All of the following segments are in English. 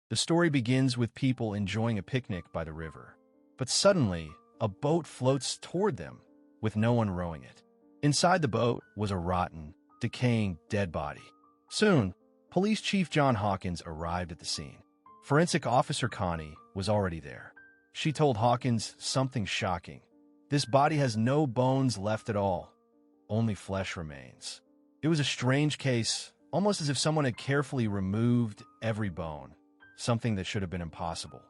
The story begins with people enjoying a picnic by the river. But suddenly, a boat floats toward them, with no one rowing it. Inside the boat was a rotten, decaying dead body. Soon, Police Chief John Hawkins arrived at the scene. Forensic Officer Connie was already there. She told Hawkins something shocking. This body has no bones left at all. Only flesh remains. It was a strange case, almost as if someone had carefully removed every bone, something that should have been impossible.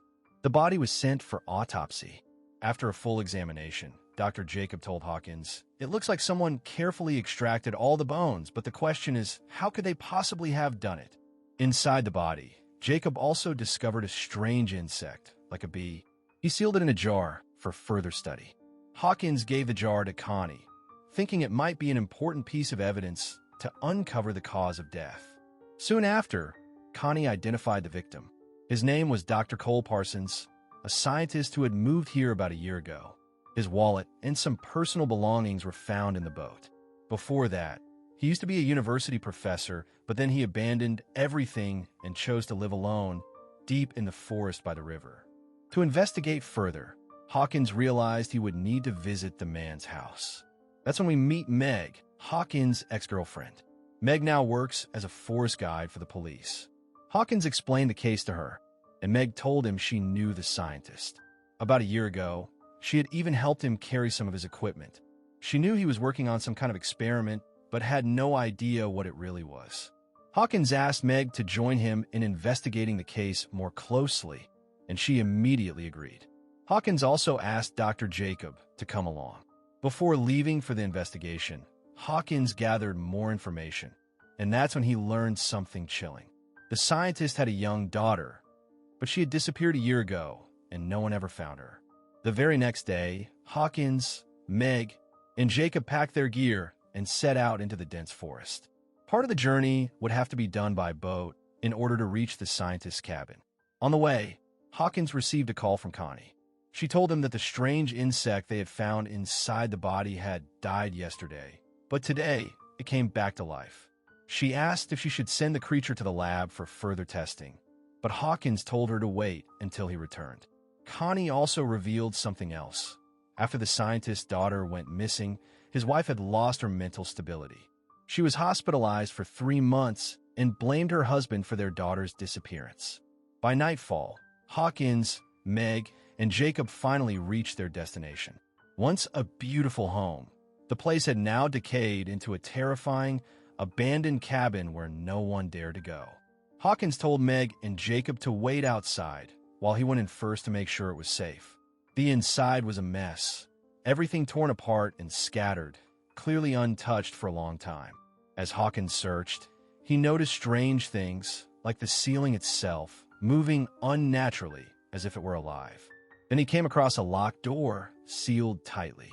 The body was sent for autopsy. After a full examination, Dr. Jacob told Hawkins, "It looks like someone carefully extracted all the bones, but the question is, how could they possibly have done it?" Inside the body, Jacob also discovered a strange insect, like a bee. He sealed it in a jar for further study. Hawkins gave the jar to Connie, thinking it might be an important piece of evidence to uncover the cause of death. Soon after, Connie identified the victim. His name was Dr. Cole Parsons, a scientist who had moved here about a year ago. His wallet and some personal belongings were found in the boat. Before that, he used to be a university professor, but then he abandoned everything and chose to live alone, deep in the forest by the river. To investigate further, Hawkins realized he would need to visit the man's house. That's when we meet Meg, Hawkins' ex-girlfriend. Meg now works as a forest guide for the police. Hawkins explained the case to her, and Meg told him she knew the scientist. About a year ago, she had even helped him carry some of his equipment. She knew he was working on some kind of experiment, but had no idea what it really was. Hawkins asked Meg to join him in investigating the case more closely, and she immediately agreed. Hawkins also asked Dr. Jacob to come along. Before leaving for the investigation, Hawkins gathered more information, and that's when he learned something chilling. The scientist had a young daughter, but she had disappeared a year ago, and no one ever found her. The very next day, Hawkins, Meg, and Jacob packed their gear and set out into the dense forest. Part of the journey would have to be done by boat in order to reach the scientist's cabin. On the way, Hawkins received a call from Connie. She told him that the strange insect they had found inside the body had died yesterday, but today it came back to life. She asked if she should send the creature to the lab for further testing, but Hawkins told her to wait until he returned. Connie also revealed something else. After the scientist's daughter went missing, his wife had lost her mental stability. She was hospitalized for 3 months and blamed her husband for their daughter's disappearance. By nightfall, Hawkins, Meg, and Jacob finally reached their destination. Once a beautiful home, the place had now decayed into a terrifying, abandoned cabin where no one dared to go. Hawkins told Meg and Jacob to wait outside while he went in first to make sure it was safe. The inside was a mess, everything torn apart and scattered, clearly untouched for a long time. As Hawkins searched, he noticed strange things, like the ceiling itself, moving unnaturally as if it were alive. Then he came across a locked door, sealed tightly.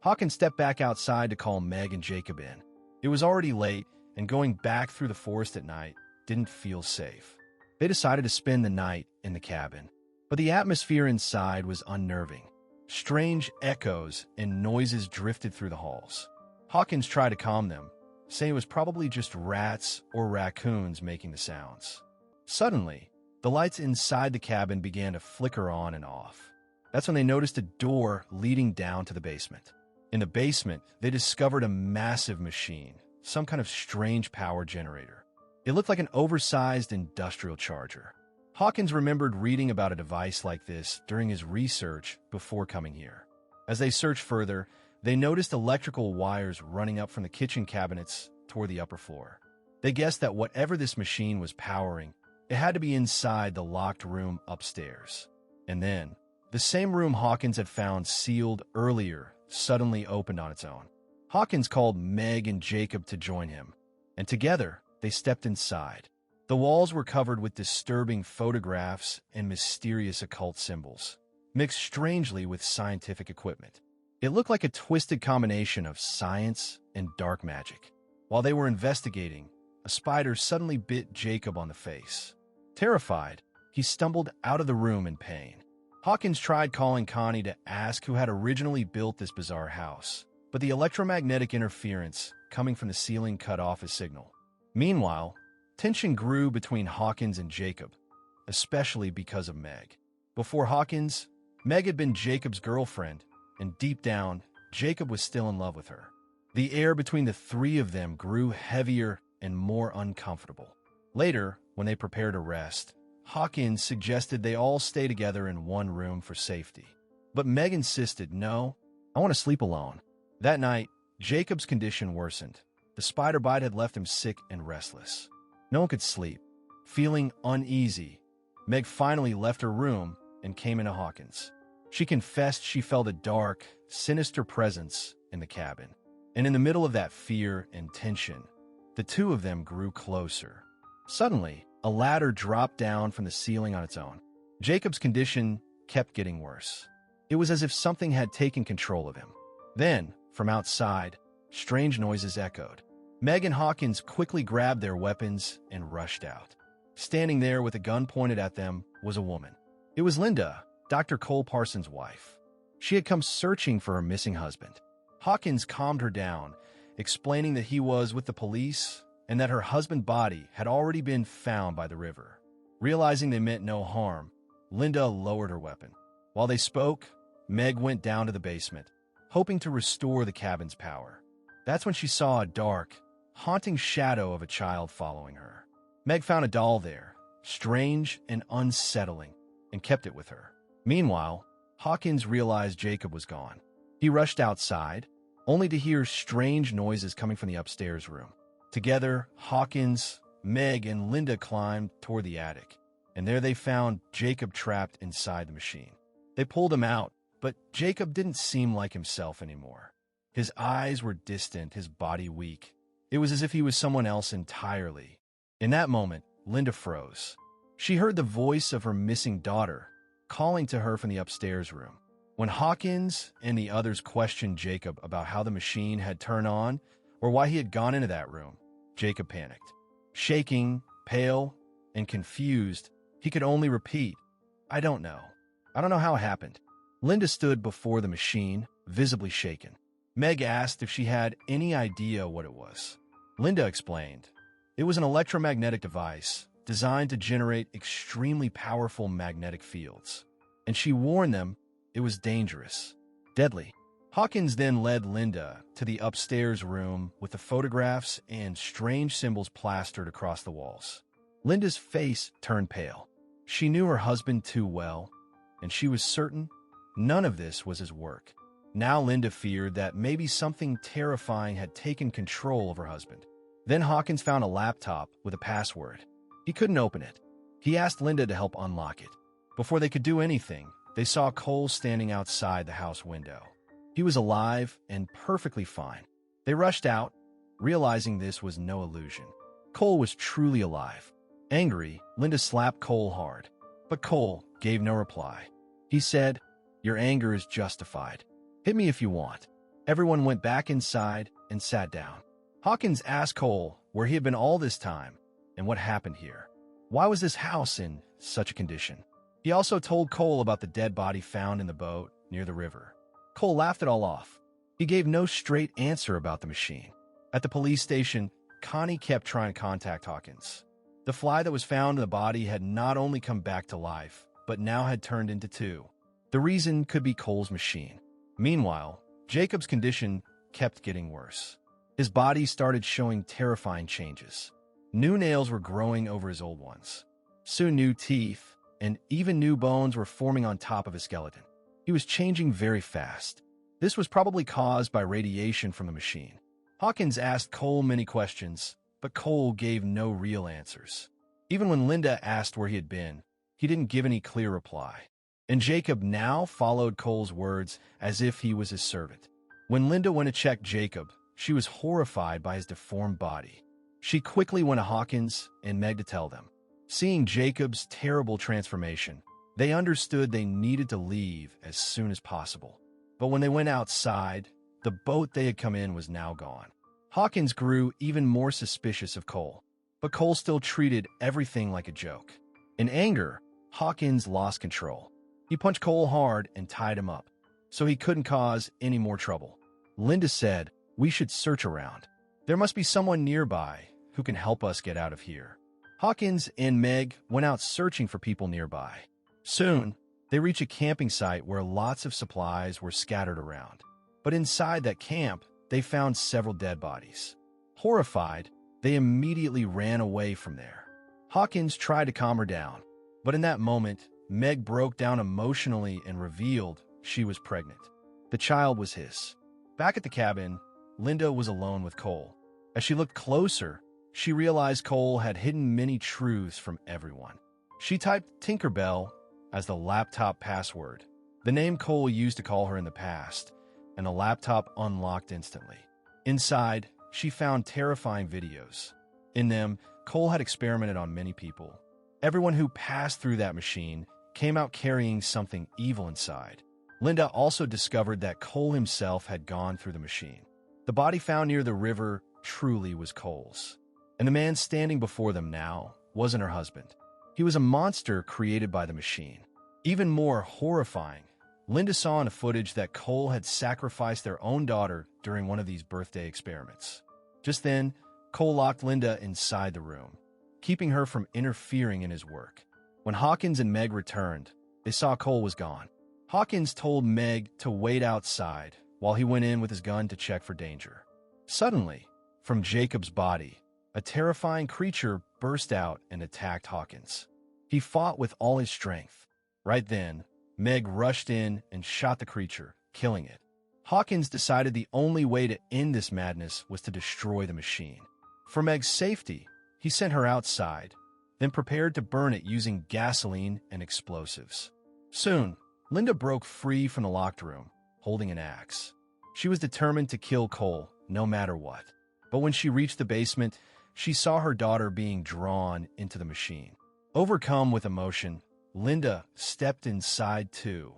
Hawkins stepped back outside to call Meg and Jacob in. It was already late, and going back through the forest at night didn't feel safe. They decided to spend the night in the cabin. But the atmosphere inside was unnerving. Strange echoes and noises drifted through the halls. Hawkins tried to calm them, saying it was probably just rats or raccoons making the sounds. Suddenly, the lights inside the cabin began to flicker on and off. That's when they noticed a door leading down to the basement. In the basement, they discovered a massive machine, some kind of strange power generator. It looked like an oversized industrial charger. Hawkins remembered reading about a device like this during his research before coming here. As they searched further, they noticed electrical wires running up from the kitchen cabinets toward the upper floor. They guessed that whatever this machine was powering, it had to be inside the locked room upstairs. And then, the same room Hawkins had found sealed earlier suddenly opened on its own. Hawkins called Meg and Jacob to join him, and together they stepped inside. The walls were covered with disturbing photographs and mysterious occult symbols, mixed strangely with scientific equipment. It looked like a twisted combination of science and dark magic. While they were investigating, a spider suddenly bit Jacob on the face. Terrified, he stumbled out of the room in pain. Hawkins tried calling Connie to ask who had originally built this bizarre house, but the electromagnetic interference coming from the ceiling cut off his signal. Meanwhile, tension grew between Hawkins and Jacob. especially because of Meg. Before Hawkins, Meg had been Jacob's girlfriend, and deep down, Jacob was still in love with her. The air between the three of them grew heavier and more uncomfortable. Later, when they prepared to rest, Hawkins suggested they all stay together in one room for safety. But Meg insisted, "No, I want to sleep alone." That night, Jacob's condition worsened. The spider bite had left him sick and restless. No one could sleep. Feeling uneasy, Meg finally left her room and came into Hawkins. She confessed she felt a dark, sinister presence in the cabin. And in the middle of that fear and tension, the two of them grew closer. Suddenly, a ladder dropped down from the ceiling on its own. Jacob's condition kept getting worse. It was as if something had taken control of him. Then, from outside, strange noises echoed. Meg and Hawkins quickly grabbed their weapons and rushed out. Standing there with a gun pointed at them was a woman. It was Linda, Dr. Cole Parsons' wife. She had come searching for her missing husband. Hawkins calmed her down, explaining that he was with the police and that her husband's body had already been found by the river. Realizing they meant no harm, Linda lowered her weapon. While they spoke, Meg went down to the basement, hoping to restore the cabin's power. That's when she saw a dark, haunting shadow of a child following her. Meg found a doll there, strange and unsettling, and kept it with her. Meanwhile, Hawkins realized Jacob was gone. He rushed outside, only to hear strange noises coming from the upstairs room. Together, Hawkins, Meg, and Linda climbed toward the attic, and there they found Jacob trapped inside the machine. They pulled him out, but Jacob didn't seem like himself anymore. His eyes were distant, his body weak. It was as if he was someone else entirely. In that moment, Linda froze. She heard the voice of her missing daughter, calling to her from the upstairs room. When Hawkins and the others questioned Jacob about how the machine had turned on or why he had gone into that room, Jacob panicked. Shaking, pale, and confused, he could only repeat, "I don't know. I don't know how it happened." Linda stood before the machine, visibly shaken. Meg asked if she had any idea what it was. Linda explained. It was an electromagnetic device designed to generate extremely powerful magnetic fields. And she warned them it was dangerous, deadly. Hawkins then led Linda to the upstairs room with the photographs and strange symbols plastered across the walls. Linda's face turned pale. She knew her husband too well, and she was certain none of this was his work. Now Linda feared that maybe something terrifying had taken control of her husband. Then Hawkins found a laptop with a password. He couldn't open it. He asked Linda to help unlock it. Before they could do anything, they saw Cole standing outside the house window. He was alive and perfectly fine. They rushed out, realizing this was no illusion. Cole was truly alive. Angry, Linda slapped Cole hard. But Cole gave no reply. He said, "Your anger is justified. Hit me if you want." Everyone went back inside and sat down. Hawkins asked Cole where he had been all this time and what happened here. Why was this house in such a condition? He also told Cole about the dead body found in the boat near the river. Cole laughed it all off. He gave no straight answer about the machine. At the police station, Connie kept trying to contact Hawkins. The fly that was found in the body had not only come back to life, but now had turned into two. The reason could be Cole's machine. Meanwhile, Jacob's condition kept getting worse. His body started showing terrifying changes. New nails were growing over his old ones. Soon new teeth and even new bones were forming on top of his skeleton. He was changing very fast. This was probably caused by radiation from the machine. Hawkins asked Cole many questions, but Cole gave no real answers. Even when Linda asked where he had been, he didn't give any clear reply. And Jacob now followed Cole's words as if he was his servant. When Linda went to check Jacob, she was horrified by his deformed body. She quickly went to Hawkins and Meg to tell them. Seeing Jacob's terrible transformation, they understood they needed to leave as soon as possible. But when they went outside, the boat they had come in was now gone. Hawkins grew even more suspicious of Cole, but Cole still treated everything like a joke. In anger, Hawkins lost control. He punched Cole hard and tied him up, so he couldn't cause any more trouble. Linda said, "We should search around. There must be someone nearby who can help us get out of here." Hawkins and Meg went out searching for people nearby. Soon, they reach a camping site where lots of supplies were scattered around. But inside that camp, they found several dead bodies. Horrified, they immediately ran away from there. Hawkins tried to calm her down, but in that moment, Meg broke down emotionally and revealed she was pregnant. The child was his. Back at the cabin, Linda was alone with Cole. As she looked closer, she realized Cole had hidden many truths from everyone. She typed Tinkerbell as the laptop password, the name Cole used to call her in the past, and the laptop unlocked instantly. Inside, she found terrifying videos. In them, Cole had experimented on many people. Everyone who passed through that machine came out carrying something evil inside. Linda also discovered that Cole himself had gone through the machine. The body found near the river truly was Cole's. And the man standing before them now wasn't her husband. He was a monster created by the machine. Even more horrifying, Linda saw in the footage that Cole had sacrificed their own daughter during one of these birthday experiments. Just then, Cole locked Linda inside the room, keeping her from interfering in his work. When Hawkins and Meg returned, they saw Cole was gone. Hawkins told Meg to wait outside while he went in with his gun to check for danger. Suddenly, from Jacob's body, a terrifying creature burst out and attacked Hawkins. He fought with all his strength. Right then, Meg rushed in and shot the creature, killing it. Hawkins decided the only way to end this madness was to destroy the machine. For Meg's safety, he sent her outside, then prepared to burn it using gasoline and explosives. Soon, Linda broke free from the locked room, holding an axe. She was determined to kill Cole, no matter what. But when she reached the basement, she saw her daughter being drawn into the machine. Overcome with emotion, Linda stepped inside too,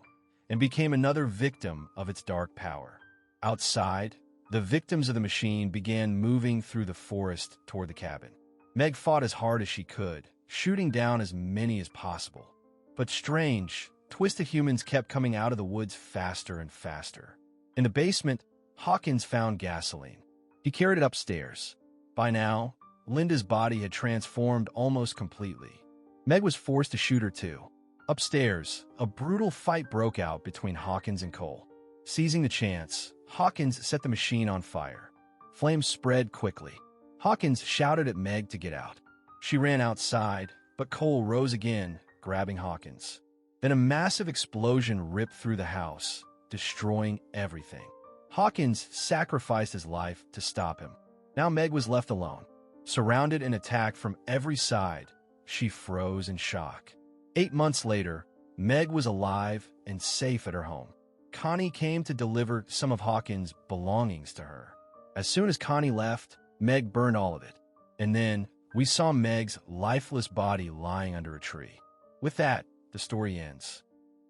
and became another victim of its dark power. Outside, the victims of the machine began moving through the forest toward the cabin. Meg fought as hard as she could, shooting down as many as possible. But strange, twisted humans kept coming out of the woods faster and faster. In the basement, Hawkins found gasoline. He carried it upstairs. By now, Linda's body had transformed almost completely. Meg was forced to shoot her too. Upstairs, a brutal fight broke out between Hawkins and Cole. Seizing the chance, Hawkins set the machine on fire. Flames spread quickly. Hawkins shouted at Meg to get out. She ran outside, but Cole rose again, grabbing Hawkins. Then a massive explosion ripped through the house, destroying everything. Hawkins sacrificed his life to stop him. Now Meg was left alone. Surrounded and attacked from every side, she froze in shock. 8 months later, Meg was alive and safe at her home. Connie came to deliver some of Hawkins' belongings to her. As soon as Connie left, Meg burned all of it. And then, we saw Meg's lifeless body lying under a tree. With that, the story ends.